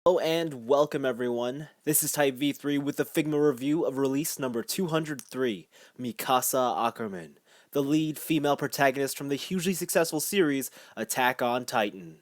Hello and welcome everyone. This is Type V3 with the Figma review of release number 203, Mikasa Ackerman, the lead female protagonist from the hugely successful series Attack on Titan.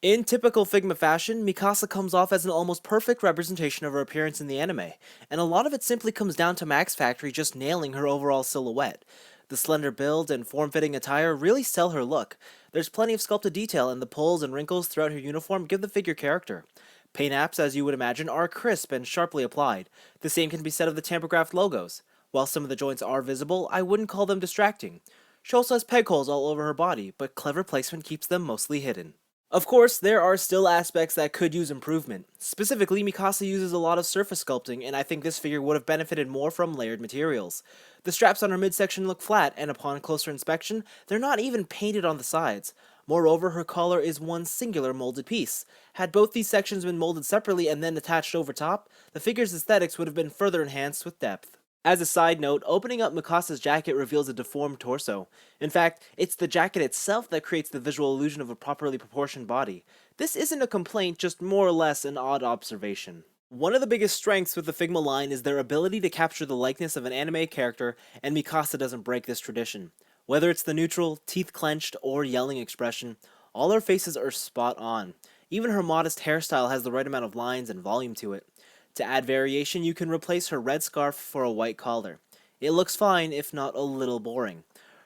In typical Figma fashion, Mikasa comes off as an almost perfect representation of her appearance in the anime, and a lot of it simply comes down to Max Factory just nailing her overall silhouette. The slender build and form-fitting attire really sell her look. There's plenty of sculpted detail, and the pulls and wrinkles throughout her uniform give the figure character. Paint apps, as you would imagine, are crisp and sharply applied. The same can be said of the tamper-graphed logos. While some of the joints are visible, I wouldn't call them distracting. She also has peg holes all over her body, but clever placement keeps them mostly hidden. Of course, there are still aspects that could use improvement. Specifically, Mikasa uses a lot of surface sculpting, and I think this figure would have benefited more from layered materials. The straps on her midsection look flat, and upon closer inspection, they're not even painted on the sides. Moreover, her collar is one singular molded piece. Had both these sections been molded separately and then attached over top, the figure's aesthetics would have been further enhanced with depth. As a side note, opening up Mikasa's jacket reveals a deformed torso. In fact, it's the jacket itself that creates the visual illusion of a properly proportioned body. This isn't a complaint, just more or less an odd observation. One of the biggest strengths with the Figma line is their ability to capture the likeness of an anime character, and Mikasa doesn't break this tradition. Whether it's the neutral, teeth clenched, or yelling expression, all her faces are spot on. Even her modest hairstyle has the right amount of lines and volume to it. To add variation, you can replace her red scarf for a white collar. It looks fine, if not a little boring.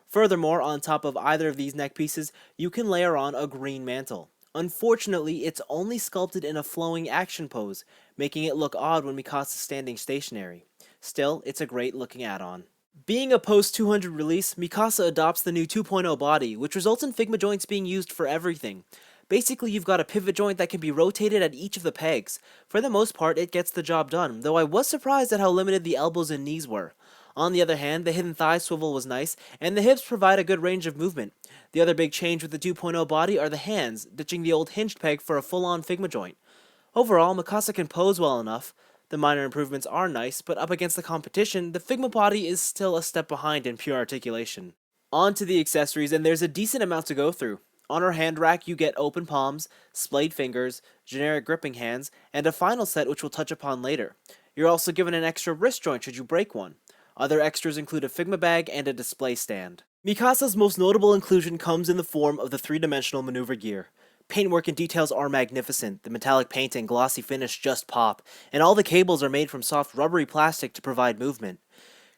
Furthermore, on top of either of these neck pieces, you can layer on a green mantle. Unfortunately, it's only sculpted in a flowing action pose, making it look odd when Mikasa's standing stationary. Still, it's a great looking add-on. Being a post-200 release, Mikasa adopts the new 2.0 body, which results in Figma joints being used for everything. Basically, you've got a pivot joint that can be rotated at each of the pegs. For the most part, it gets the job done, though I was surprised at how limited the elbows and knees were. On the other hand, the hidden thigh swivel was nice, and the hips provide a good range of movement. The other big change with the 2.0 body are the hands, ditching the old hinged peg for a full-on Figma joint. Overall, Mikasa can pose well enough. The minor improvements are nice, but up against the competition, the Figma body is still a step behind in pure articulation. On to the accessories, and there's a decent amount to go through. On her hand rack, you get open palms, splayed fingers, generic gripping hands, and a final set which we'll touch upon later. You're also given an extra wrist joint should you break one. Other extras include a Figma bag and a display stand. Mikasa's most notable inclusion comes in the form of the three-dimensional maneuver gear. Paintwork and details are magnificent, the metallic paint and glossy finish just pop, and all the cables are made from soft rubbery plastic to provide movement.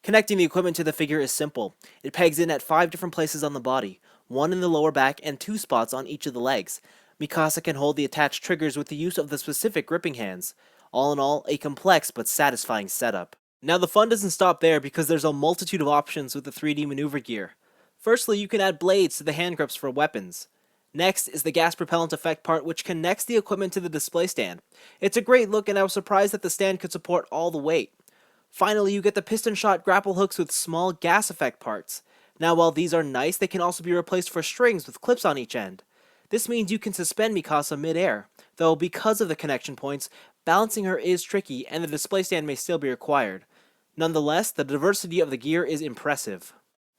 Connecting the equipment to the figure is simple. It pegs in at 5 different places on the body, one in the lower back and 2 spots on each of the legs. Mikasa can hold the attached triggers with the use of the specific gripping hands. All in all, a complex but satisfying setup. Now the fun doesn't stop there because there's a multitude of options with the 3D maneuver gear. Firstly, you can add blades to the hand grips for weapons. Next is the gas propellant effect part, which connects the equipment to the display stand. It's a great look, and I was surprised that the stand could support all the weight. Finally, you get the piston shot grapple hooks with small gas effect parts. Now, while these are nice, they can also be replaced for strings with clips on each end. This means you can suspend Mikasa mid-air, though because of the connection points, balancing her is tricky and the display stand may still be required. Nonetheless, the diversity of the gear is impressive.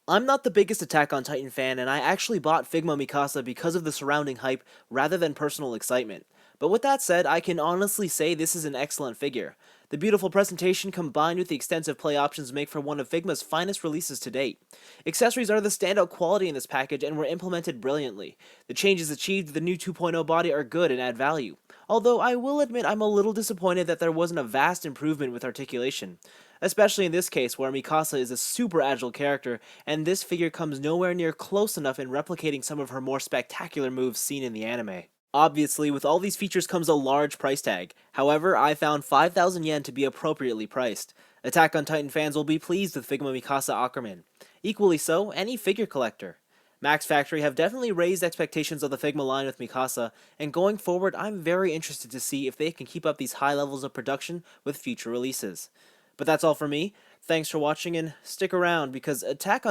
I'm not the biggest Attack on Titan fan, and I actually bought Figma Mikasa because of the surrounding hype rather than personal excitement. But with that said, I can honestly say this is an excellent figure. The beautiful presentation combined with the extensive play options make for one of Figma's finest releases to date. Accessories are the standout quality in this package and were implemented brilliantly. The changes achieved with the new 2.0 body are good and add value. Although I will admit I'm a little disappointed that there wasn't a vast improvement with articulation. Especially in this case where Mikasa is a super agile character, and this figure comes nowhere near close enough in replicating some of her more spectacular moves seen in the anime. Obviously, with all these features comes a large price tag. However, I found 5,000 yen to be appropriately priced. Attack on Titan fans will be pleased with Figma Mikasa Ackerman. Equally so, any figure collector. Max Factory have definitely raised expectations of the Figma line with Mikasa, and going forward, I'm very interested to see if they can keep up these high levels of production with future releases. But that's all for me. Thanks for watching, and stick around because Attack on